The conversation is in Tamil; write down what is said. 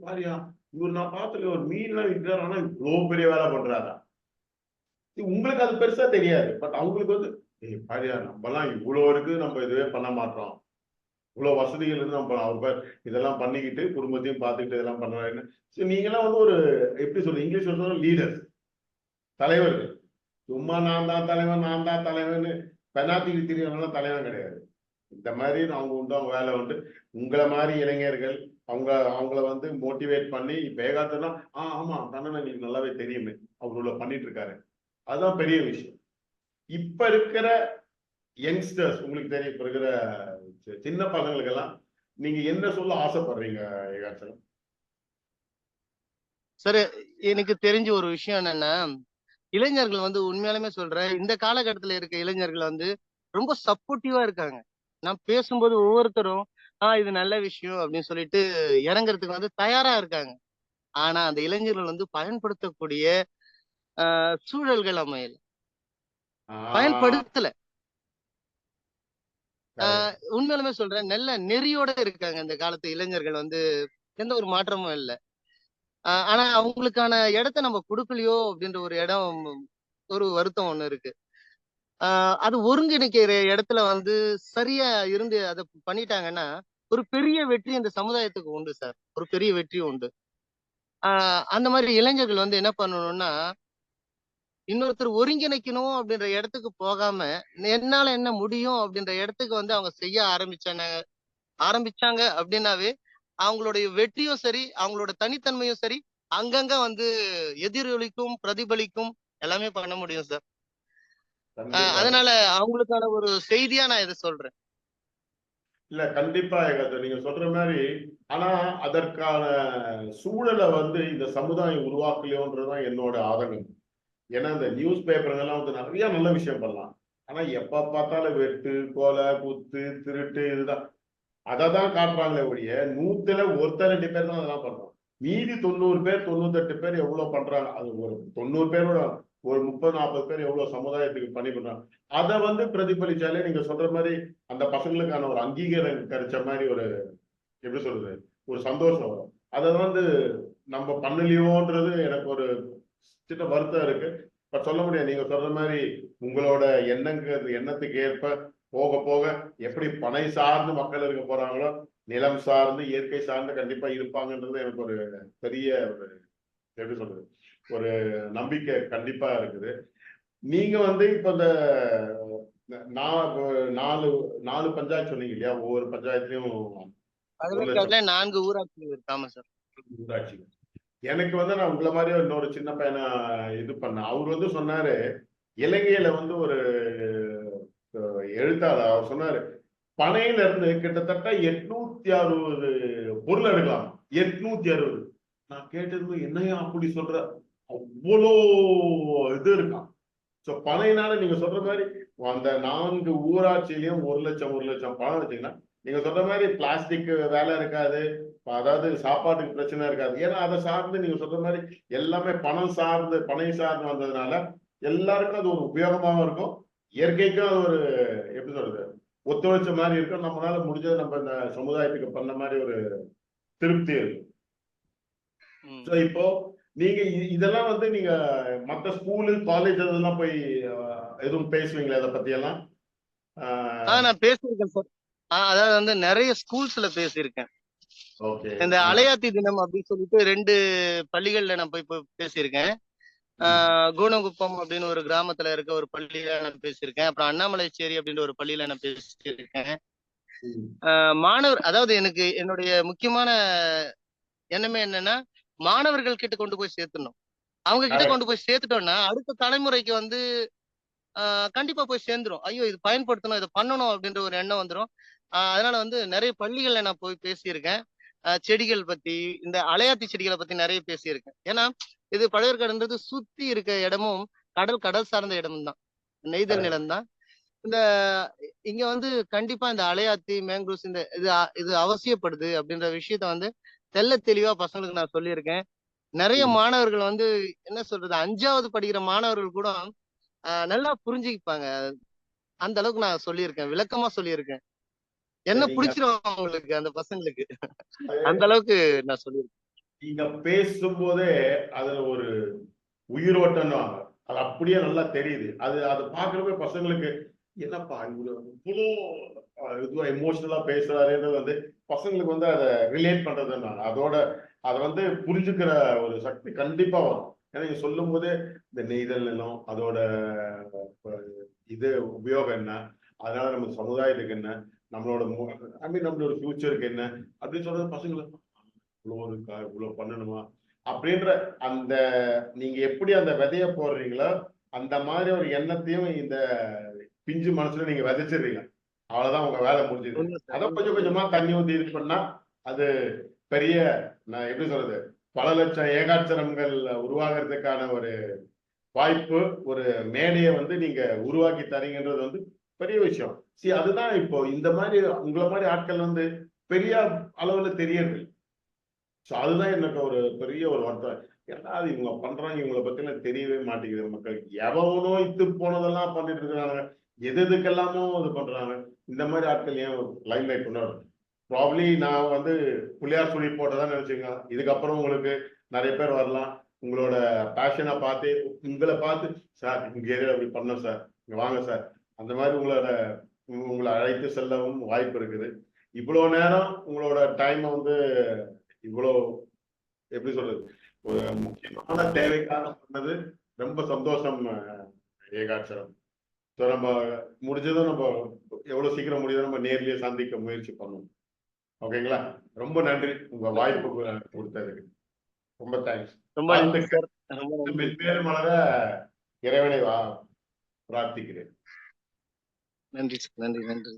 பாரியா இவர் நான் பார்த்துருக்கேன் ஒரு மீன்லாம் விற்கிறாரு ஆனா இவ்வளவு பெரிய வேலை பண்றாரா. உங்களுக்கு அது பெருசா தெரியாது. பட் அவங்களுக்கு வந்து பாரியா நம்மலாம் இவ்வளவு இருக்கு நம்ம இதுவே பண்ண மாட்டோம். இவ்வளவு வசதிகள் இருந்து நம்ம அவர் இதெல்லாம் பண்ணிக்கிட்டு குடும்பத்தையும் பார்த்துக்கிட்டு இதெல்லாம் பண்றாருன்னு. நீங்களாம் வந்து ஒரு எப்படி சொல்றது இங்கிலீஷ் சொல்றது லீடர், தலைவர்கள். சும்மா நான் தான் தலைவன் நான் தான் தலைவன் பெனாத்திக்கு தெரியறதுனால தலைவன் கிடையாது. இந்த மாதிரி அவங்க உண்டு அவங்க வேலை உண்டு. உங்களை மாதிரி இளைஞர்கள் அவங்கள வந்து மோட்டிவேட் பண்ணி இப்ப ஏகாத்தனா ஆமா கண்ணன் எங்களுக்கு நல்லாவே தெரியுமே அவர் உள்ள பண்ணிட்டு இருக்காரு. அதுதான் பெரிய விஷயம். இப்ப இருக்கிற யங்ஸ்டர்ஸ் உங்களுக்கு தெரியும், இப்ப இருக்கிற சின்ன பசங்களுக்கெல்லாம் நீங்க என்ன சொல்ல ஆசைப்படுறீங்க ஏகாச்சலம்? சார், எனக்கு தெரிஞ்ச ஒரு விஷயம் என்னன்னா, இளைஞர்கள் வந்து உண்மையாலுமே சொல்றேன், இந்த காலகட்டத்துல இருக்க இளைஞர்கள் வந்து ரொம்ப சப்போர்ட்டிவா இருக்காங்க. நான் பேசும்போது ஒவ்வொருத்தரும் இது நல்ல விஷயம் அப்படின்னு சொல்லிட்டு இறங்குறதுக்கு வந்து தயாரா இருக்காங்க. ஆனா அந்த இளைஞர்கள் வந்து பயன்படுத்தக்கூடிய சூழல்கள் அமையல, பயன்படுத்தல. உண்மையாலுமே சொல்றேன், நல்ல நெறியோட இருக்காங்க இந்த காலத்து இளைஞர்கள் வந்து. எந்த ஒரு மாற்றமும் இல்லை. ஆனா அவங்களுக்கான இடத்த நம்ம கொடுக்கலையோ அப்படின்ற ஒரு இடம், ஒரு வருத்தம் ஒண்ணு இருக்கு. அது ஒருங்கிணைக்கிற இடத்துல வந்து சரியா இருந்து அதை பண்ணிட்டாங்கன்னா ஒரு பெரிய வெற்றி இந்த சமுதாயத்துக்கு உண்டு சார். ஒரு பெரிய வெற்றி உண்டு. அந்த மாதிரி இளைஞர்கள் வந்து என்ன பண்ணணும்னா, இன்னொருத்தர் ஒருங்கிணைக்கணும் அப்படின்ற இடத்துக்கு போகாம என்னால என்ன முடியும் அப்படின்ற இடத்துக்கு வந்து அவங்க செய்ய ஆரம்பிச்சாங்க அப்படின்னாவே அவங்களுடைய வெற்றியும் சரி, அவங்களோட தனித்தன்மையும் சரி, அங்கங்க வந்து எதிரொலிக்கும், பிரதிபலிக்கும், எல்லாமே பண்ண முடியும் சார். அதனால அவங்களுக்கான ஒரு செய்தியா நான் இதை சொல்றேன். இல்ல கண்டிப்பா நீங்க சொல்ற மாதிரி. ஆனா அதற்கான சூழலை வந்து இந்த சமுதாயம் உருவாக்கலையோன்றதுதான் என்னோட ஆதங்கம். ஏன்னா இந்த நியூஸ் பேப்பருங்கெல்லாம் வந்து நிறைய நல்ல விஷயம் பண்ணலாம். ஆனா எப்ப பார்த்தாலும் வெட்டு, கொலை, குத்து, திருட்டு இதுதான். அதை தான் காட்டுறாங்களே ஒழிய 100ல ஒருத்தர் 2 பேர் தான் அதெல்லாம் பண்றோம். மீதி 90 பேர் 98 பேர் எவ்வளவு பண்றாங்க. அது ஒரு 90 பேரோட ஒரு 30-40 பேர் எவ்வளவு சமுதாயத்துக்கு பண்ணி பண்றாங்க. அதை வந்து பிரதிபலிச்சாலே நீங்க சொல்ற மாதிரி அந்த பசங்களுக்கான ஒரு அங்கீகாரம் கிடைச்ச மாதிரி ஒரு எப்படி சொல்றது ஒரு சந்தோஷம் வரும். அதை வந்து நம்ம பண்ணலையோன்றது எனக்கு ஒரு சின்ன வருத்தம் இருக்கு. பட் சொல்ல முடியாது. நீங்க சொல்ற மாதிரி உங்களோட எண்ணத்துக்கு ஏற்ப போக போக எப்படி பனை சார்ந்து மக்கள் இருக்க போறாங்களோ நிலம் சார்ந்து இயற்கை சார்ந்து கண்டிப்பா இருப்பாங்கன்றது எனக்கு ஒரு பெரிய ஒரு எப்படி சொல்றது ஒரு நம்பிக்கை கண்டிப்பா இருக்குது. நீங்க வந்து இப்ப இந்த நாலு நாலு பஞ்சாயத்து சொன்னீங்க இல்லையா, ஒவ்வொரு பஞ்சாயத்துலயும் 4 ஊராட்சிகள் இருக்காம சார். ஊராட்சி. எனக்கு வந்து நான் உங்களை மாதிரியே இன்னொரு சின்ன பையனை இது பண்ணேன். அவர் வந்து சொன்னாரு இலங்கையில வந்து ஒரு எழுத்தாளர் அவர் சொன்னாரு பனையில இருந்து கிட்டத்தட்ட 860 பொருள் எடுக்கலாம். 860. நான் கேட்டது என்னையா அப்படி சொல்ற, அவ்வளோ இது இருக்கான். சோ பனையினால நீங்க சொல்ற மாதிரி அந்த 4 ஊராட்சியிலயும் 1 லட்சம் பணம் வச்சீங்கன்னா நீங்க சொல்ற மாதிரி பிளாஸ்டிக் வேலை இருக்காது. அதாவது சாப்பாட்டுக்கு பிரச்சனை இருக்காது. ஏன்னா அதை சார்ந்து நீங்க சொல்ற மாதிரி எல்லாமே பணம் சார்ந்து பனை சார்ந்து வந்ததுனால எல்லாருக்கும் அது ஒரு உபயோகமாகவும் இருக்கும். இயற்கைக்கும் அது ஒரு எப்படி சொல்றது ஒத்துழைச்ச மாதிரி இருக்கும். நம்மளால முடிஞ்சது நம்ம இந்த சமுதாயத்துக்கு பண்ண மாதிரி ஒரு திருப்தி இருக்கும். இப்போ நீங்க இதெல்லாம் வந்து நீங்க மத்த ஸ்கூலு காலேஜ் அதெல்லாம் போய் எதுவும் பேசுவீங்களா இதை பத்தி எல்லாம்? நான் பேசியிருக்கேன் சார். அதாவது வந்து நிறைய ஸ்கூல்ஸ்ல பேசியிருக்கேன். இந்த அலையாத்தி தினம் அப்படின்னு சொல்லிட்டு 2 பள்ளிகள்ல நான் போய் பேசியிருக்கேன். கூனங்குப்பம் அப்படின்னு ஒரு கிராமத்துல இருக்க ஒரு பள்ளியில நான் பேசியிருக்கேன். அப்புறம் அண்ணாமலைச்சேரி அப்படின்ற ஒரு பள்ளியில நான் பேசியிருக்கேன். மாணவர் அதாவது எனக்கு என்னுடைய முக்கியமான எண்ணமே என்னன்னா, மாணவர்கள் கிட்ட கொண்டு போய் சேர்த்துடணும். அவங்க கிட்ட கொண்டு போய் சேர்த்துட்டோம்னா அடுத்த தலைமுறைக்கு வந்து கண்டிப்பா போய் சேர்ந்துரும். ஐயோ இது பயன்படுத்தணும், இதை பண்ணணும் அப்படின்ற ஒரு எண்ணம் வந்துடும். அதனால வந்து நிறைய பள்ளிகள்ல நான் போய் பேசியிருக்கேன். செடிகள் பத்தி, இந்த அலையாத்தி செடிகளை பத்தி நிறைய பேசியிருக்கேன். ஏன்னா இது பழையற்காடுன்றது சுத்தி இருக்க இடமும் கடல் சார்ந்த இடமும் தான், நெய்தல் நிலம் தான். இந்த இங்க வந்து கண்டிப்பா இந்த அலையாத்தி மேங்க்ரூவ்ஸ் இந்த இது அவசியப்படுது அப்படின்ற விஷயத்த வந்து தெள்ள தெளிவா பசங்களுக்கு நான் சொல்லியிருக்கேன். நிறைய மாணவர்கள் வந்து என்ன சொல்றது 5வது படிக்கிற மாணவர்கள் கூட நல்லா புரிஞ்சுப்பாங்க. அந்த அளவுக்கு நான் சொல்லியிருக்கேன், விளக்கமா சொல்லியிருக்கேன். என்ன பிடிச்சிரும் அவங்களுக்கு, அந்த பசங்களுக்கு. அந்த அளவுக்கு நான் சொல்லியிருக்கேன். நீங்க பேசும்போதே அதுல ஒரு உயிரோட்டம் அது அப்படியே நல்லா தெரியுது. அது அதை பாக்குறப்ப பசங்களுக்கு என்னப்பா இவ்வளோ இதுவா எமோஷனலா பேசுறாருன்றது வந்து பசங்களுக்கு வந்து அதை ரிலேட் பண்றதுனால அதோட அதை வந்து புரிஞ்சுக்கிற ஒரு சக்தி கண்டிப்பா வரும். ஏன்னா நீங்க சொல்லும் போதே இந்த நெய்தல் நிலம் அதோட இது உபயோகம் என்ன, அதனால நம்ம சமுதாயத்துக்கு என்ன, நம்மளோட நம்மளோட ஃபியூச்சருக்கு என்ன அப்படின்னு சொல்றது பசங்களுக்கு இவ்வளவு இருக்கா, இவ்வளவு பண்ணணுமா அப்படின்ற அந்த நீங்க எப்படி அந்த விதைய போடுறீங்களோ அந்த மாதிரி ஒரு எண்ணத்தையும் இந்த பிஞ்சு மனசுல நீங்க விதைச்சிடுறீங்க. அவ்வளவுதான் உங்க வேலை முடிஞ்சது. அதை கொஞ்சம் கொஞ்சமா தண்ணி ஊத்தி இது பண்ணா அது பெரிய, நான் எப்படி சொல்றது, பல லட்சம் ஏகாட்சரங்கள் உருவாகிறதுக்கான ஒரு வாய்ப்பு, ஒரு மேடையை வந்து நீங்க உருவாக்கி தரீங்கன்றது வந்து பெரிய விஷயம். அதுதான் இப்போ இந்த மாதிரி உங்களை மாதிரி ஆட்கள் வந்து பெரிய அளவுல தெரியறது. அதுதான் எனக்கு ஒரு பெரிய ஒரு வருத்தம். ஏன்னா அது இவங்க பண்றாங்க, இவங்களை பத்தி எனக்கு தெரியவே மாட்டேங்குது. மக்களுக்கு எவனோ இத்து போனதெல்லாம் பண்ணிட்டு இருக்கிறாங்க, எது எதுக்கெல்லாமோ இது பண்றாங்க. இந்த மாதிரி ஆட்கள் ஏன் லைம் லைட் கொண்டாடும்? ப்ராப்ளி நான் வந்து புள்ளியார் சொல்லி போட்டதான் நினைச்சுங்க. இதுக்கப்புறம் உங்களுக்கு நிறைய பேர் வரலாம், உங்களோட பேஷனை பார்த்து உங்களை பார்த்து சார் இங்க ஏரியா அப்படி பண்ணோம் சார், இங்க வாங்க சார், அந்த மாதிரி உங்களை அழைத்து செல்லவும் வாய்ப்பு இருக்குது. இவ்வளவு நேரம் உங்களோட டைமை வந்து இவ்வளோ எப்படி சொல்றது, ஒரு முக்கியமான தேவைக்காக பண்ணது ரொம்ப சந்தோஷம் ஏகாட்சரம். ஸோ நம்ம முடிஞ்சதும் நம்ம எவ்வளவு சீக்கிரம் முடியுதோ நம்ம நேர்லயே சந்திக்க முயற்சி பண்ணுவோம். ஓகேங்களா? ரொம்ப நன்றி உங்க வாய்ப்பு கொடுத்ததுக்கு. ரொம்ப தேங்க்ஸ். ரொம்ப நன்றி சார். மென்மேலும் மலர இறைவனை பிரார்த்திக்கிறேன். நன்றி சார். நன்றி நன்றி.